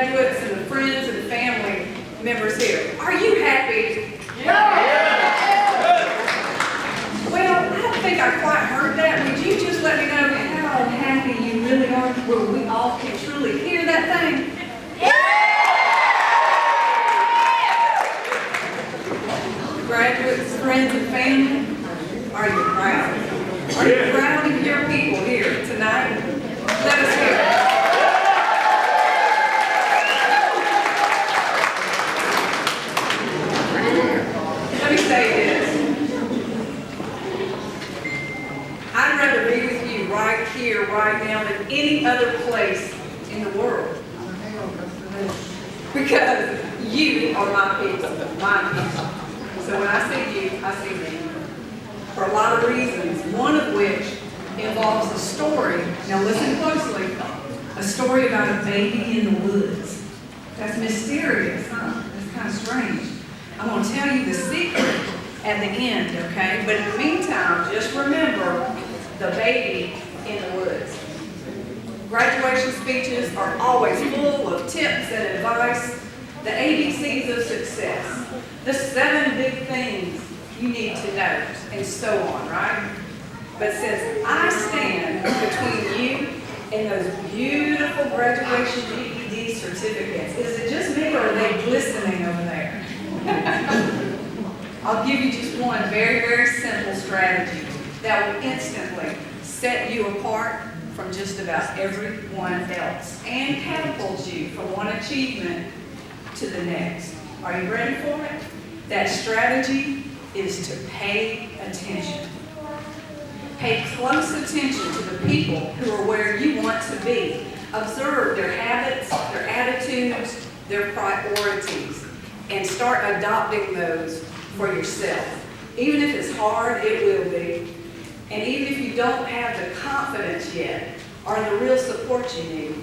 graduates and the friends and family members here, are you happy? Well, I don't think I quite heard that. Would you just let me know how happy you really are, where we all can truly hear that thing? Graduates, friends, and family, are you proud? Are you proud of your people here tonight? Let us hear it. Let me say this. I'd rather be with you right here, right now, than any other place in the world. Because you are my people, my people. So when I see you, I see me. For a lot of reasons, one of which involves a story. Now listen closely. A story about a baby in the woods. That's mysterious, huh? That's kind of strange. I'm going to tell you the secret at the end, okay? But in the meantime, just remember the baby in the woods. Graduation speeches are always full of tips and advice, the ABCs of success, the 7 big things you need to know, and so on, right? But since I stand between you and those beautiful graduation GED certificates, is it just me or are they glistening over there? I'll give you just one very, very simple strategy that will instantly set you apart from just about everyone else and catapult you from one achievement to the next. Are you ready for it? That strategy is to pay attention. Pay close attention to the people who are where you want to be. Observe their habits, their attitudes, their priorities, and start adopting those for yourself. Even if it's hard, it will be. And even if you don't have the confidence yet or the real support you need.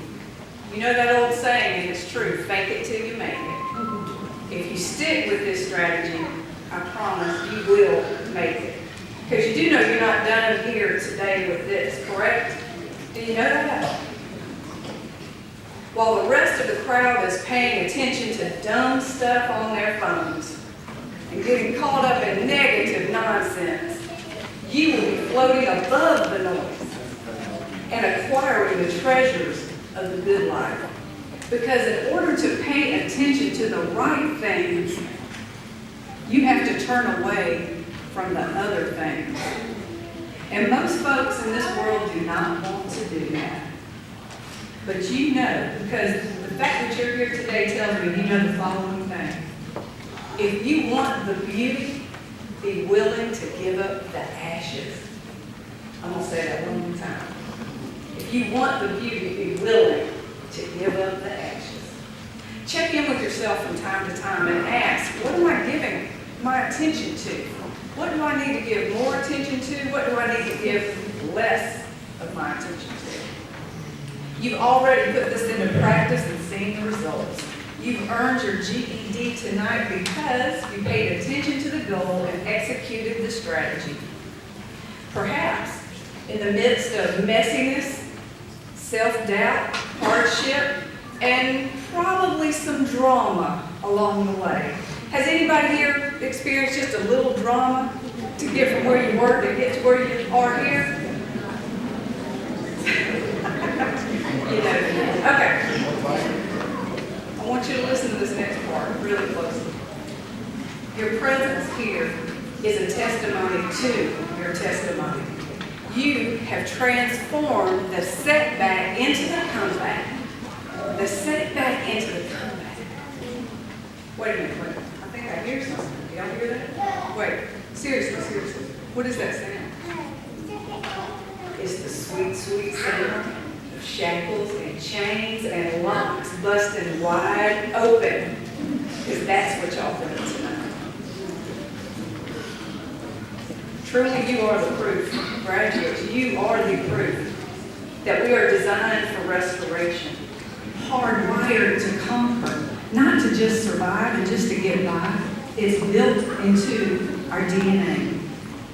You know that old saying, and it's true, fake it till you make it. If you stick with this strategy, I promise you will make it. Because you do know you're not done here today with this, correct? Do you know that? While the rest of the crowd is paying attention to dumb stuff on their phones and getting caught up in negative nonsense, you will be floating above the noise and acquiring the treasures of the good life. Because in order to pay attention to the right things, you have to turn away from the other things. And most folks in this world do not want to do that. But you know, because the fact that you're here today tells me you know the following thing. If you want the beauty, be willing to give up the ashes. I'm going to say that one more time. If you want the beauty, be willing to give up the ashes. Check in with yourself from time to time and ask, what am I giving my attention to? What do I need to give more attention to? What do I need to give less of my attention to? You've already put this into practice and seen the results. You've earned your GED tonight because you paid attention to the goal and executed the strategy. Perhaps in the midst of messiness, self-doubt, hardship, and probably some drama along the way. Has anybody here experienced just a little drama to get from where you were to get to where you are here? You know, okay. I want you to listen to this next part really closely. Your presence here is a testimony to your testimony. You have transformed the setback into the comeback. The setback into the comeback. Wait a minute, wait. I think I hear something. Do y'all hear that? Wait, seriously. What is that sound? It's the sweet, sweet sound of shackles and chains and locks busting wide open. Because that's what y'all doing tonight. Truly, you are the proof, graduates. You are the proof that we are designed for restoration, hardwired to conquer, not to just survive and just to get by. It's built into our DNA.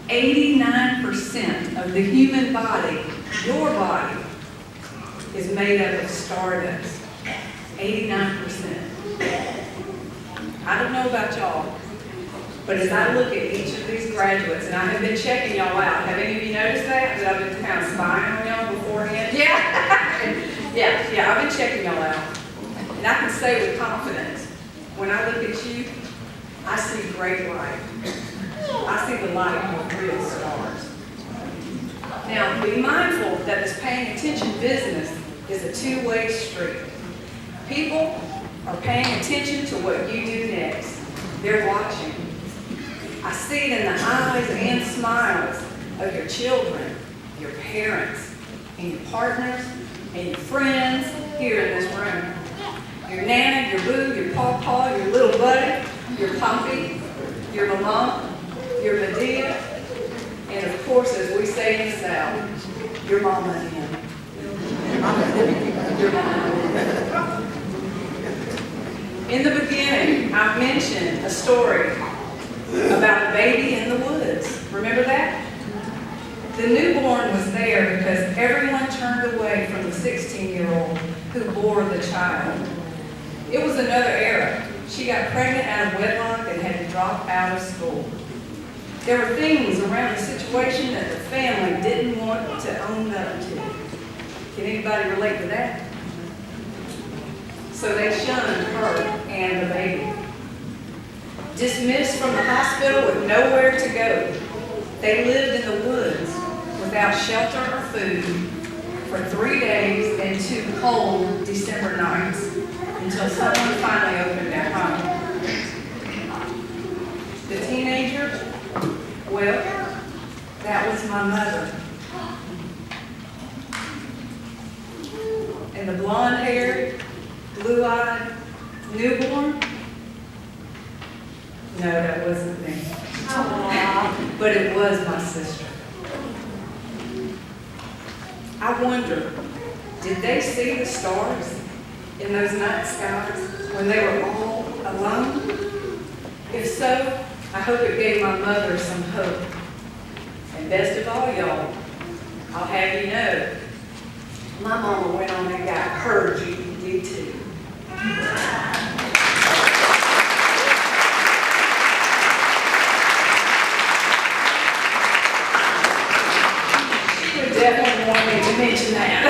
89% of the human body, your body, is made up of stardust. 89%. I don't know about y'all, but as I look at each of these graduates, and I have been checking y'all out, have any of you noticed that? That I've been kind of spying on y'all beforehand? Yeah. yeah, I've been checking y'all out. And I can say with confidence, when I look at you, I see great light. I see the light of real stars. Now, be mindful that this paying attention business is a two-way street. People are paying attention to what you do next. They're watching. I see it in the eyes and smiles of your children, your parents, and your partners, and your friends here in this room. Your nana, your boo, your pawpaw, your little buddy, your poppy, your mama, your Medea, and of course, as we say in the South, your mama and him. Your mama. In the beginning, I mentioned a story about a baby in the woods. Remember that? The newborn was there because everyone turned away from the 16-year-old who bore the child. It was another era. She got pregnant out of wedlock and had to drop out of school. There were things around the situation that the family didn't want to own up to. Can anybody relate to that? So they shunned her and the baby. Dismissed from the hospital with nowhere to go, they lived in the woods without shelter or food for 3 days and 2 cold December nights until someone finally opened their home. The teenager, well, that was my mother. And the blonde-haired, blue-eyed newborn? No, that wasn't me. Aww. But it was my sister. I wonder, did they see the stars in those night skies when they were all alone? If so, I hope it gave my mother some hope. And best of all, y'all, I'll have you know, my mama went on and got her GED too. She would definitely want me to mention that.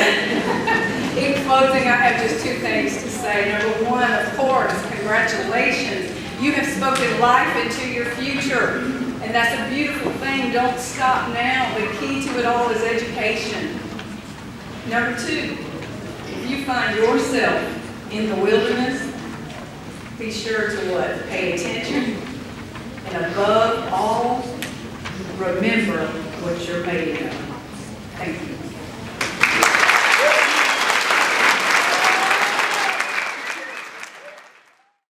In closing, I have just 2 things to say. Number 1, of course, congratulations. You have spoken life into your future, and that's a beautiful thing. Don't stop now. The key to it all is education. Number 2, if you find yourself in the wilderness, be sure to what? Pay attention, and above all, remember what you're made of. Thank you.